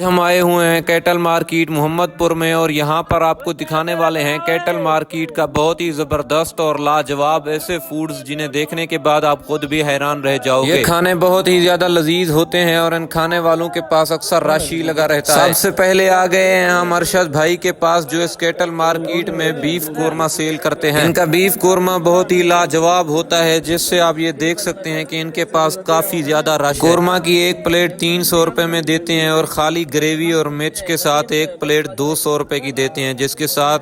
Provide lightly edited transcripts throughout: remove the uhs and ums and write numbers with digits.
हम आए हुए हैं कैटल मार्केट मोहम्मदपुर में और यहाँ पर आपको दिखाने वाले हैं कैटल मार्केट का बहुत ही जबरदस्त और लाजवाब ऐसे फूड्स जिन्हें देखने के बाद आप खुद भी हैरान रह जाओगे। ये खाने बहुत ही ज्यादा लजीज होते हैं और इन खाने वालों के पास अक्सर रश ही लगा रहता है। सबसे पहले आ गए हैं हम अरशद भाई के पास जो इस कैटल मार्केट में बीफ कोरमा सेल करते हैं। इनका बीफ कोरमा बहुत ही लाजवाब होता है जिससे आप ये देख सकते हैं कि इनके पास काफी ज्यादा रश है। कोरमा की एक प्लेट 300 रुपए में देते हैं और खाली ग्रेवी और मिर्च के साथ एक प्लेट 200 रुपए की देते हैं, जिसके साथ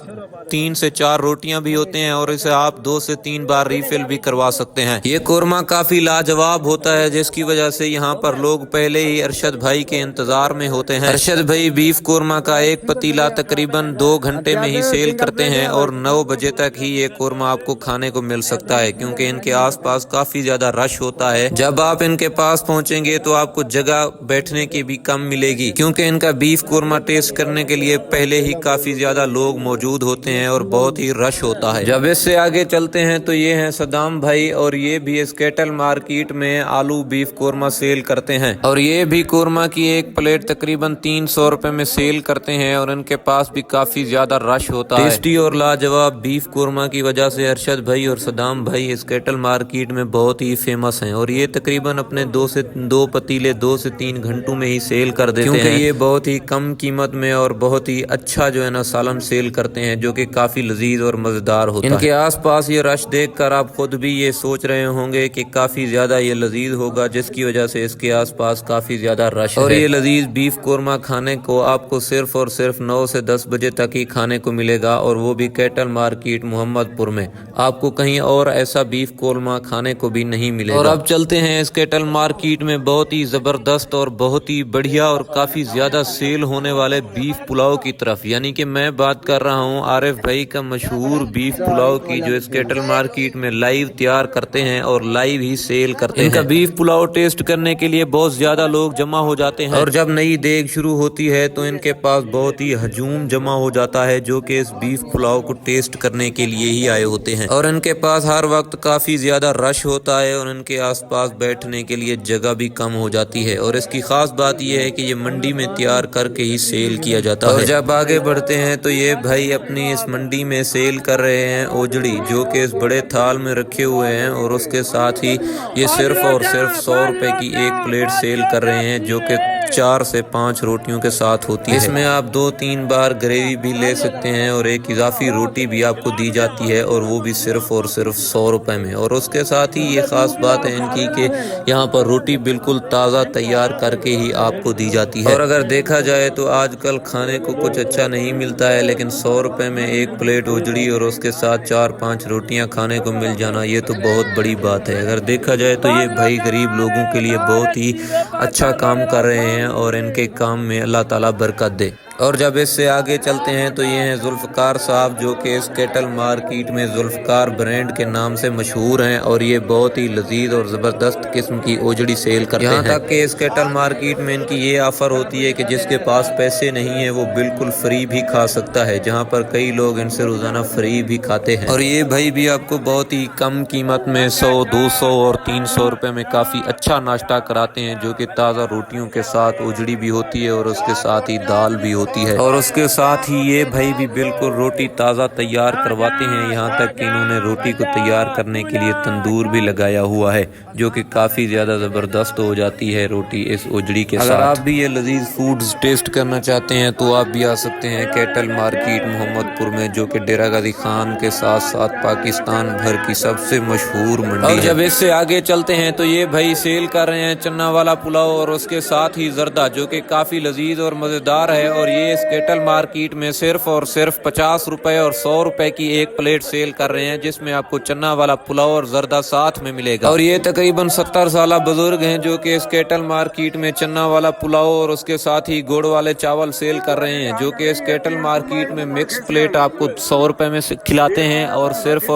3 से 4 रोटियां भी होते हैं और इसे आप 2 से 3 बार रिफिल भी करवा सकते हैं। ये कोरमा काफी लाजवाब होता है जिसकी वजह से यहाँ पर लोग पहले ही अरशद भाई के इंतजार में होते हैं। अरशद भाई बीफ कोरमा का एक पतीला तकरीबन 2 घंटे में ही सेल करते हैं और 9 बजे तक ही ये कोरमा आपको खाने को मिल सकता है क्योंकि इनके आसपास काफी ज्यादा रश होता है। जब आप इनके पास पहुंचेंगे तो आपको जगह बैठने की भी कम मिलेगी क्योंकि इनका बीफ कोरमा टेस्ट करने के लिए पहले ही काफी ज्यादा लोग मौजूद होते हैं और बहुत ही रश होता है। जब इससे आगे चलते हैं तो ये हैं सदाम भाई और ये भी इस कैटल मार्केट में आलू बीफ कोरमा सेल करते हैं और ये भी कोरमा की एक प्लेट तकरीबन 300 रुपए में सेल करते हैं और इनके पास भी काफी ज्यादा रश होता है। टेस्टी और लाजवाब बीफ कोरमा की वजह से अरशद भाई और सदाम भाई इस कैटल मार्केट में बहुत ही फेमस हैं और ये तकरीबन अपने 2 पतीले 2 से 3 घंटों में ही सेल कर देते हैं। ये बहुत ही कम कीमत में और बहुत ही अच्छा जो है ना सालन सेल करते हैं जो कि काफी लजीज और मजेदार होता है। इनके आसपास ये रश देखकर आप खुद भी ये सोच रहे होंगे कि काफी ज्यादा ये लजीज होगा जिसकी वजह से इसके आसपास काफी ज्यादा रश है। और ये लजीज बीफ कोरमा खाने को आपको सिर्फ और सिर्फ 9 से 10 बजे तक ही खाने को मिलेगा और वो भी कैटल मार्केट मोहम्मदपुर में। आपको कहीं और ऐसा बीफ कोरमा खाने को भी नहीं मिलेगा। और अब चलते हैं इस कैटल मार्केट में बहुत ही जबरदस्त और बहुत ही बढ़िया और काफी ज्यादा सेल होने वाले बीफ पुलाव की तरफ, यानी कि मैं बात कर रहा हूं आरिफ भाई का मशहूर बीफ पुलाव की जो इस कैटल मार्केट में लाइव तैयार करते हैं और लाइव ही सेल करते हैं। इनका बीफ पुलाव टेस्ट करने के लिए बहुत ज्यादा लोग जमा हो जाते हैं और जब नई देग शुरू होती है तो इनके पास बहुत ही हजूम जमा हो जाता है जो कि इस बीफ पुलाव को टेस्ट करने के लिए ही आए होते हैं और इनके पास हर वक्त काफी ज्यादा रश होता है और इनके आसपास बैठने के लिए जगह भी कम हो जाती है। और इसकी खास बात यह है कि ये मंडी में तैयार करके ही सेल किया जाता है। और जब आगे बढ़ते हैं तो ये भाई अपनी इस मंडी में सेल कर रहे हैं ओजड़ी जो कि इस बड़े थाल में रखे हुए हैं और उसके साथ ही ये सिर्फ और सिर्फ 100 रुपए की एक प्लेट सेल कर रहे हैं जो कि 4 से 5 रोटियों के साथ होती है। इसमें आप 2-3 बार ग्रेवी भी ले सकते हैं और एक इजाफी रोटी भी आपको दी जाती है और वो भी सिर्फ और सिर्फ 100 रुपए में। और उसके साथ ही ये खास बात है इनकी कि यहाँ पर रोटी बिल्कुल ताज़ा तैयार करके ही आपको दी जाती है। और अगर देखा जाए तो आजकल खाने को कुछ अच्छा नहीं मिलता है लेकिन 100 रुपए में एक प्लेट उजड़ी और उसके साथ 4-5 रोटियां खाने को मिल जाना ये तो बहुत बड़ी बात है। अगर देखा जाए तो ये भाई गरीब लोगों के लिए बहुत ही अच्छा काम कर रहे हैं और इनके काम में अल्लाह ताला बरकत दे। और जब इससे आगे चलते हैं तो ये हैं जुल्फकार साहब जो कि इस कैटल मार्केट में जुल्फकार ब्रांड के नाम से मशहूर हैं और ये बहुत ही लजीज और ज़बरदस्त किस्म की ओजड़ी सेल करते हैं। यहाँ तक कि इस कैटल मार्केट में इनकी ये ऑफर होती है कि जिसके पास पैसे नहीं है वो बिल्कुल फ्री भी खा सकता है, जहाँ पर कई लोग इनसे रोजाना फ्री भी खाते हैं। और ये भाई भी आपको बहुत ही कम कीमत में 100, 200 और 300 रुपए में काफ़ी अच्छा नाश्ता कराते हैं जो कि ताज़ा रोटियों के साथ ओजड़ी भी होती है और उसके साथ ही दाल भी होती है। और उसके साथ ही ये भाई भी बिल्कुल रोटी ताज़ा तैयार करवाते हैं, यहाँ तक कि इन्होंने रोटी को तैयार करने के लिए तंदूर भी लगाया हुआ है जो कि काफ़ी ज़्यादा ज़बरदस्त हो जाती है रोटी इस उजड़ी के साथ। अगर आप भी ये लजीज फूड्स टेस्ट करना चाहते हैं तो आप भी आ सकते हैं कैटल मार्केट मोहम्मदपुर में जो कि डेरा गाजी खान के साथ साथ पाकिस्तान भर की सबसे मशहूर मंडी है। जब इससे आगे चलते हैं तो ये भाई सेल कर रहे हैं चन्ना वाला पुलाव और उसके साथ ही जर्दा जो कि काफ़ी लजीज और मज़ेदार है और ये इस कैटल मार्केट में सिर्फ और सिर्फ 50 रुपए और 100 रुपए की एक प्लेट सेल कर रहे हैं जिसमें आपको चन्ना वाला पुलाव और जर्दा साथ में मिलेगा। और ये तकरीबन 70 साल बुजुर्ग हैं जो कि इस कैटल मार्केट में चन्ना वाला पुलाव और उसके साथ ही गुड़ वाले चावल सेल कर रहे हैं जो कि इस कैटल मार्केट में मिक्स प्लेट आपको 100 रुपए में खिलाते हैं और सिर्फ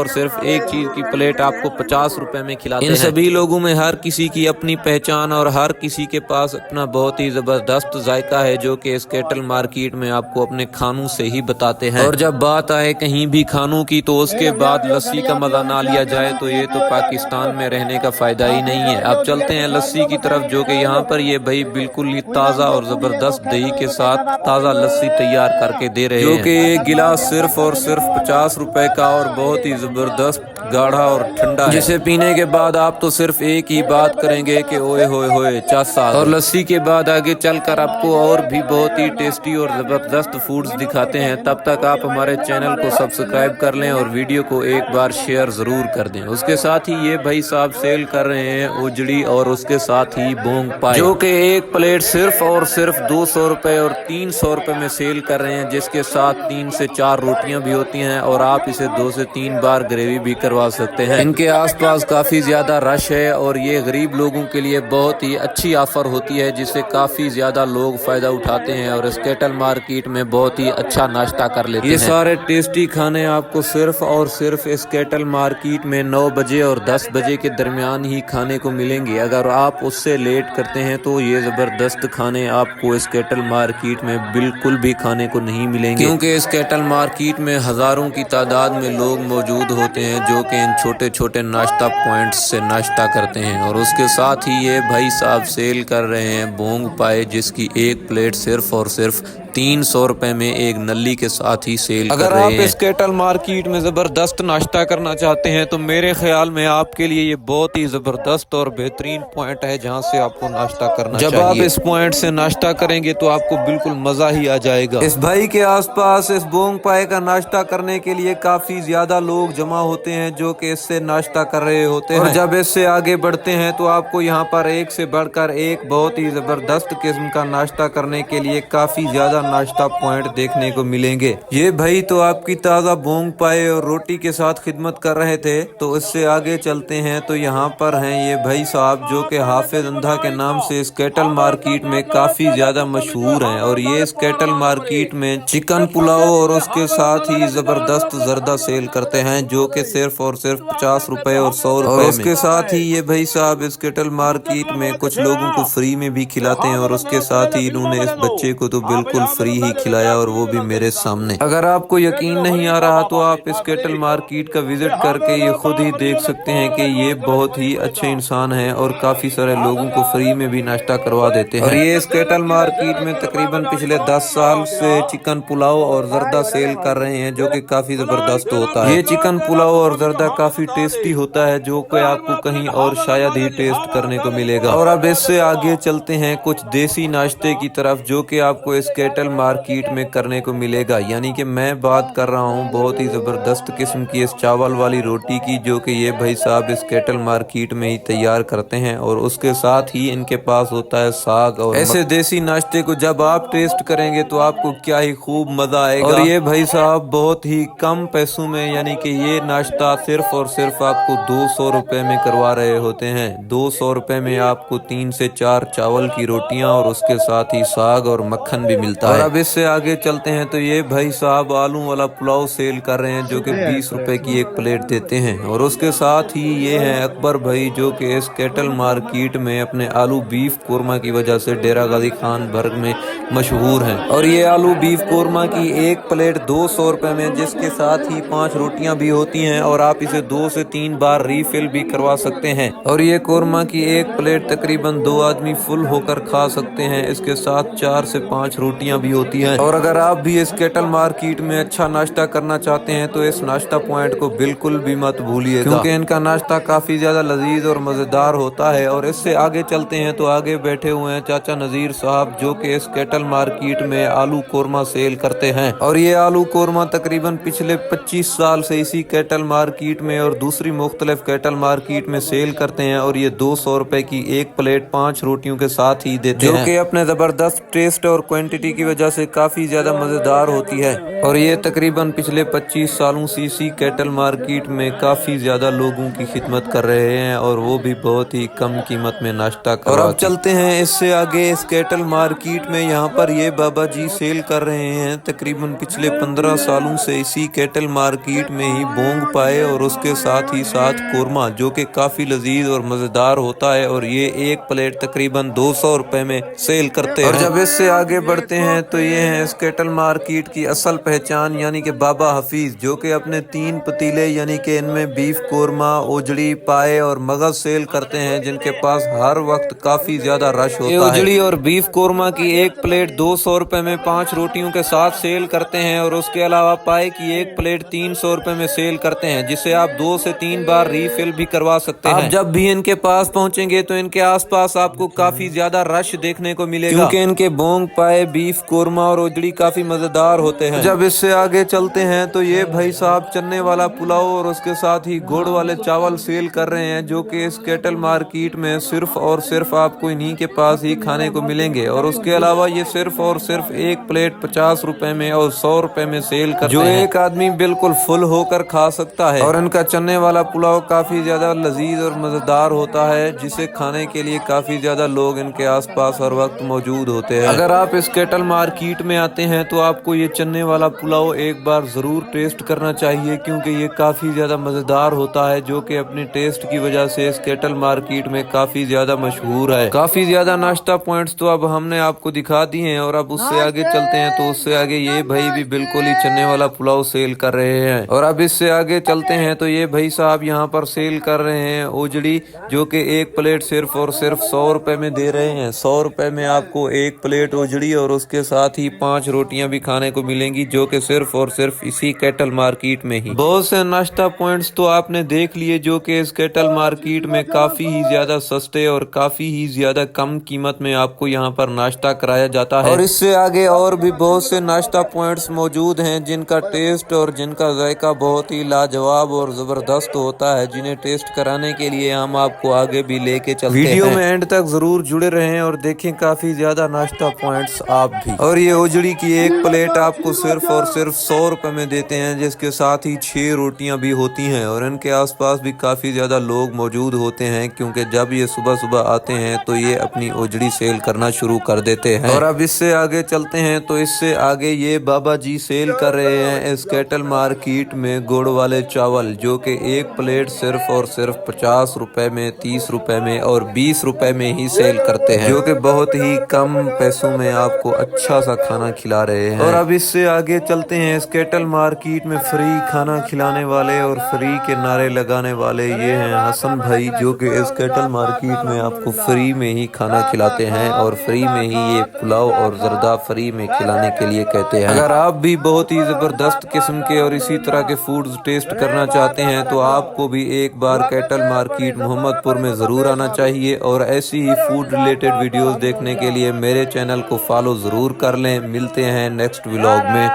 एक चीज की प्लेट आपको 50 रुपए में खिलाते हैं। इन सभी लोगों में हर किसी की अपनी पहचान और हर किसी के पास अपना बहुत ही जबरदस्त जायका है जो कि इस कैटल मार्केट मार्केट में आपको अपने खानों से ही बताते हैं। और जब बात आए कहीं भी खानों की तो उसके बाद लस्सी का मजा ना लिया जाए तो ये तो पाकिस्तान में रहने का फायदा ही नहीं है। अब चलते हैं लस्सी की तरफ, जो कि यहाँ पर ये भाई बिल्कुल ही ताज़ा और जबरदस्त दही के साथ ताज़ा लस्सी तैयार करके दे रहे हैं, जो कि एक गिलास सिर्फ और सिर्फ 50 रुपए का और बहुत ही जबरदस्त गाढ़ा और ठंडा है, जिसे पीने के बाद आप तो सिर्फ एक ही बात करेंगे कि ओए होए होए चासा। और लस्सी के बाद आगे चलकर आपको और भी बहुत ही टेस्टी और जबरदस्त फूड्स दिखाते हैं। तब तक आप हमारे चैनल को सब्सक्राइब कर लें और वीडियो को एक बार शेयर जरूर कर दें। उसके साथ ही ये भाई साहब सेल कर रहे हैं उजड़ी और उसके साथ ही बोंग पाए, जो कि एक प्लेट सिर्फ और सिर्फ 200 रुपए और 300 रुपए में सेल कर रहे हैं, जिसके साथ 3 से 4 रोटियां भी होती हैं और आप इसे 2 से 3 बार ग्रेवी भी करवा सकते हैं। इनके आसपास काफी ज्यादा रश है और ये गरीब लोगों के लिए बहुत ही अच्छी ऑफर होती है, जिससे काफी ज्यादा लोग फायदा उठाते हैं और इस कैटल मार्केट में बहुत ही अच्छा नाश्ता कर लेते हैं। ये सारे टेस्टी खाने आपको सिर्फ और सिर्फ इस कैटल मार्केट में 9 बजे और 10 बजे के दरमियान ही खाने को मिलेंगे। अगर आप उससे लेट करते हैं तो ये जबरदस्त खाने आपको इस कैटल मार्केट में बिल्कुल भी खाने को नहीं मिलेंगे, क्योंकि इस कैटल मार्केट में हजारों की तादाद में लोग मौजूद होते हैं जो कि इन छोटे छोटे नाश्ता पॉइंट्स से नाश्ता करते हैं। और उसके साथ ही ये भाई साहब सेल कर रहे हैं बोंग पाए, जिसकी एक प्लेट सिर्फ और सिर्फ 300 रुपए में एक नली के साथ ही सेल कर रहे हैं। अगर आप इस कैटल मार्केट में जबरदस्त नाश्ता करना चाहते हैं तो मेरे ख्याल में आपके लिए ये बहुत ही जबरदस्त और बेहतरीन पॉइंट है जहां से आपको नाश्ता करना चाहिए। जब आप इस पॉइंट से नाश्ता करेंगे तो आपको बिल्कुल मजा ही आ जाएगा। इस भाई के आसपास इस बोंग पाए का नाश्ता करने के लिए काफी ज्यादा लोग जमा होते हैं जो कि इससे नाश्ता कर रहे होते हैं। और जब इससे आगे बढ़ते हैं तो आपको यहाँ पर एक से बढ़कर एक बहुत ही जबरदस्त किस्म का नाश्ता करने के लिए काफी ज्यादा नाश्ता पॉइंट देखने को मिलेंगे। ये भाई तो आपकी ताज़ा बोंग पाए और रोटी के साथ खिदमत कर रहे थे। तो इससे आगे चलते हैं तो यहाँ पर हैं ये भाई साहब जो कि हाफिज अंधा के नाम से इस कैटल मार्केट में काफी ज्यादा मशहूर हैं। और ये इस कैटल मार्केट में चिकन पुलाव और उसके साथ ही जबरदस्त जर्दा सेल करते हैं, जो कि सिर्फ और सिर्फ 50 रुपए और 100 रुपए में। उसके साथ ही ये भाई साहब इस कैटल मार्केट में कुछ लोगों को फ्री में भी खिलाते हैं और उसके साथ ही इन्होंने इस बच्चे को तो बिल्कुल फ्री ही खिलाया और वो भी मेरे सामने। अगर आपको यकीन नहीं आ रहा तो आप इस कैटल मार्केट का विजिट करके ये खुद ही देख सकते हैं कि ये बहुत ही अच्छे इंसान हैं और काफी सारे लोगों को फ्री में भी नाश्ता करवा देते हैं। और ये इस कैटल मार्केट में तकरीबन पिछले 10 साल से चिकन पुलाव और जर्दा सेल कर रहे हैं, जो कि काफी जबरदस्त होता है। ये चिकन पुलाव और जर्दा काफी टेस्टी होता है, जो कि आपको कहीं और शायद ही टेस्ट करने को मिलेगा। और अब इससे आगे चलते हैं कुछ देसी नाश्ते की तरफ, जो कि आपको इस कैटल मार्केट में करने को मिलेगा। यानी कि मैं बात कर रहा हूँ बहुत ही जबरदस्त किस्म की इस चावल वाली रोटी की, जो कि ये भाई साहब इस कैटल मार्केट में ही तैयार करते हैं। और उसके साथ ही इनके पास होता है साग। और ऐसे देसी नाश्ते को जब आप टेस्ट करेंगे तो आपको क्या ही खूब मजा आएगा। और ये भाई साहब बहुत ही कम पैसों में, यानी कि ये नाश्ता सिर्फ और सिर्फ आपको 200 रुपए में करवा रहे होते हैं। 200 रुपए में आपको 3 से 4 चावल की रोटियां और उसके साथ ही साग और मक्खन भी मिलता है। और अब इससे आगे चलते हैं तो ये भाई साहब आलू वाला पुलाव सेल कर रहे हैं, जो कि 20 रुपए की एक प्लेट देते हैं। और उसके साथ ही ये हैं अकबर भाई, जो कि इस कैटल मार्केट में अपने आलू बीफ कोरमा की वजह से डेरा गाजी खान बर्ग में मशहूर हैं। और ये आलू बीफ कोरमा की एक प्लेट 200 रुपए में, जिसके साथ ही 5 रोटियां भी होती हैं और आप इसे 2 से 3 बार रीफिल भी करवा सकते हैं। और ये कोरमा की एक प्लेट तकरीबन 2 आदमी फुल होकर खा सकते हैं। इसके साथ 4 से 5 रोटियां भी होती हैं। और अगर आप भी इस कैटल मार्केट में अच्छा नाश्ता करना चाहते हैं तो इस नाश्ता पॉइंट को बिल्कुल भी मत भूलिएगा, क्योंकि इनका नाश्ता काफी ज्यादा लजीज और मजेदार होता है। और इससे आगे चलते हैं तो आगे बैठे हुए हैं चाचा नजीर साहब, जो कि इस कैटल मार्केट में आलू कोरमा सेल करते हैं। और ये आलू कोरमा तकरीबन पिछले 25 साल से इसी कैटल मार्केट में और दूसरी मुख्तलिफ कैटल मार्केट में सेल करते हैं। और ये 200 रुपए की एक प्लेट 5 रोटियों के साथ ही देते हैं, जो कि अपने जबरदस्त टेस्ट और क्वांटिटी की वजह से काफी ज्यादा मजेदार होती है। और ये तकरीबन पिछले 25 सालों से इसी कैटल मार्केट में काफी ज्यादा लोगों की खिदमत कर रहे हैं और वो भी बहुत ही कम कीमत में नाश्ता कर। और अब चलते हैं इससे आगे इस कैटल मार्केट में, यहाँ पर ये बाबा जी सेल कर रहे हैं तकरीबन पिछले 15 सालों से इसी कैटल मार्केट में ही बोंग पाए और उसके साथ ही साथ कोरमा, जो कि काफी लजीज और मजेदार होता है। और ये एक प्लेट तकरीबन 200 रुपए में सेल करते हैं। और जब इससे आगे बढ़ते हैं تو یہ ہیں اس کیٹل مارکیٹ کی اصل پہچان یعنی کہ بابا حفیظ، جو کہ اپنے 3 پتیلے یعنی کہ ان میں بیف قورمہ، اوجڑی، پائے اور مغز سیل کرتے ہیں، جن کے پاس ہر وقت کافی زیادہ رش ہوتا ہے۔ اوجڑی اور بیف قورمہ کی ایک پلیٹ 200 روپے میں 5 روٹیوں کے ساتھ سیل کرتے ہیں، اور اس کے علاوہ پائے کی ایک پلیٹ 300 روپے میں سیل کرتے ہیں، جسے آپ 2 سے 3 بار ریفل بھی کروا سکتے ہیں۔ آپ جب بھی ان کے پاس پہنچیں گے تو ان کے آس پاس آپ کو کافی زیادہ رش دیکھنے کو ملے گا، کیونکہ ان کے بونگ، پائے، بیف قورمہ اور اوجڑی کافی مزیدار ہوتے ہیں۔ جب اس سے آگے چلتے ہیں تو یہ بھائی صاحب چنے والا پلاؤ اور اس کے ساتھ ہی گڑ والے چاول سیل کر رہے ہیں، جو کہ اس کیٹل مارکیٹ میں صرف اور صرف آپ کو انہی کے پاس ہی کھانے کو ملیں گے، اور اس کے علاوہ یہ صرف اور صرف ایک پلیٹ 50 روپے میں اور 100 روپے میں سیل کرتے ہیں، جو ایک آدمی بالکل فل ہو کر کھا سکتا ہے۔ اور ان کا چنے والا پلاؤ کافی زیادہ لذیذ اور مزیدار ہوتا ہے، جسے کھانے کے لیے کافی زیادہ لوگ ان کے آس پاس ہر وقت موجود ہوتے ہیں۔ اگر آپ اس کیٹل مارکیٹ میں آتے ہیں تو آپ کو یہ چنے والا پلاؤ ایک بار ضرور ٹیسٹ کرنا چاہیے، کیونکہ یہ کافی زیادہ مزیدار ہوتا ہے، جو کہ اپنے ٹیسٹ کی وجہ سے اس کیٹل مارکیٹ میں کافی زیادہ مشہور ہے۔ کافی زیادہ ناشتہ پوائنٹس تو اب ہم نے آپ کو دکھا دی ہیں، اور اب اس سے آگے چلتے ہیں تو اس سے آگے یہ بھائی بھی بالکل ہی چنے والا پلاؤ سیل کر رہے ہیں، اور اب اس سے آگے چلتے ہیں تو یہ بھائی صاحب یہاں پر سیل کر رہے ہیں اوجڑی، جو کہ ایک پلیٹ صرف اور صرف 100 روپے میں دے رہے ہیں۔ 100 روپے میں آپ کو ایک پلیٹ اوجڑی اور اس کے ساتھ ہی 5 روٹیاں بھی کھانے کو ملیں گی، جو کہ صرف اور صرف اسی کیٹل مارکیٹ میں ہی۔ بہت سے ناشتہ پوائنٹس تو آپ نے دیکھ لیے، جو کہ اس کیٹل مارکیٹ میں کافی ہی زیادہ سستے اور کافی ہی زیادہ کم قیمت میں آپ کو یہاں پر ناشتہ کرایا جاتا ہے، اور اس سے آگے اور بھی بہت سے ناشتہ پوائنٹس موجود ہیں، جن کا ٹیسٹ اور جن کا ذائقہ بہت ہی لاجواب اور زبردست ہوتا ہے، جنہیں ٹیسٹ کرانے کے لیے ہم آپ کو آگے بھی لے کے چلتے ہیں۔ ویڈیو میں اینڈ تک ضرور جڑے رہیں اور دیکھیں کافی زیادہ ناشتہ پوائنٹس آپ بھی۔ اور یہ اوجڑی کی ایک پلیٹ آپ کو صرف اور صرف 100 روپے میں دیتے ہیں، جس کے ساتھ ہی 6 روٹیاں بھی ہوتی ہیں، اور ان کے آس پاس بھی کافی زیادہ لوگ موجود ہوتے ہیں، کیونکہ جب یہ صبح صبح آتے ہیں تو یہ اپنی اوجڑی سیل کرنا شروع کر دیتے ہیں۔ اور اب اس سے آگے چلتے ہیں تو اس سے آگے یہ بابا جی سیل کر رہے ہیں اس کیٹل مارکیٹ میں گڑ والے چاول، جو کہ ایک پلیٹ صرف اور صرف 50 روپے میں، 30 روپے میں اور 20 روپے میں ہی سیل کرتے ہیں، جو کہ بہت ہی کم پیسوں میں آپ کو اچھا سا کھانا کھلا رہے ہیں۔ اور اب اس سے آگے چلتے ہیں اس کیٹل مارکیٹ میں فری کھانا کھلانے والے اور فری کے نعرے لگانے والے یہ ہیں حسن بھائی، جو کہ اس کیٹل مارکیٹ میں آپ کو فری میں ہی کھانا کھلاتے ہیں، اور فری میں ہی یہ پلاؤ اور زردہ فری میں کھلانے کے لیے کہتے ہیں۔ اگر آپ بھی بہت ہی زبردست قسم کے اور اسی طرح کے فوڈز ٹیسٹ کرنا چاہتے ہیں تو آپ کو بھی ایک بار کیٹل مارکیٹ محمد پور میں ضرور آنا چاہیے، اور ایسی ہی فوڈ ریلیٹڈ ویڈیوز دیکھنے کے لیے میرے چینل کو فالو ضرور کر لیں۔ ملتے ہیں نیکسٹ ولاگ میں،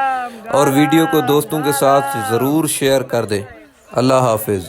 اور ویڈیو کو دوستوں کے ساتھ ضرور شیئر کر دیں۔ اللہ حافظ۔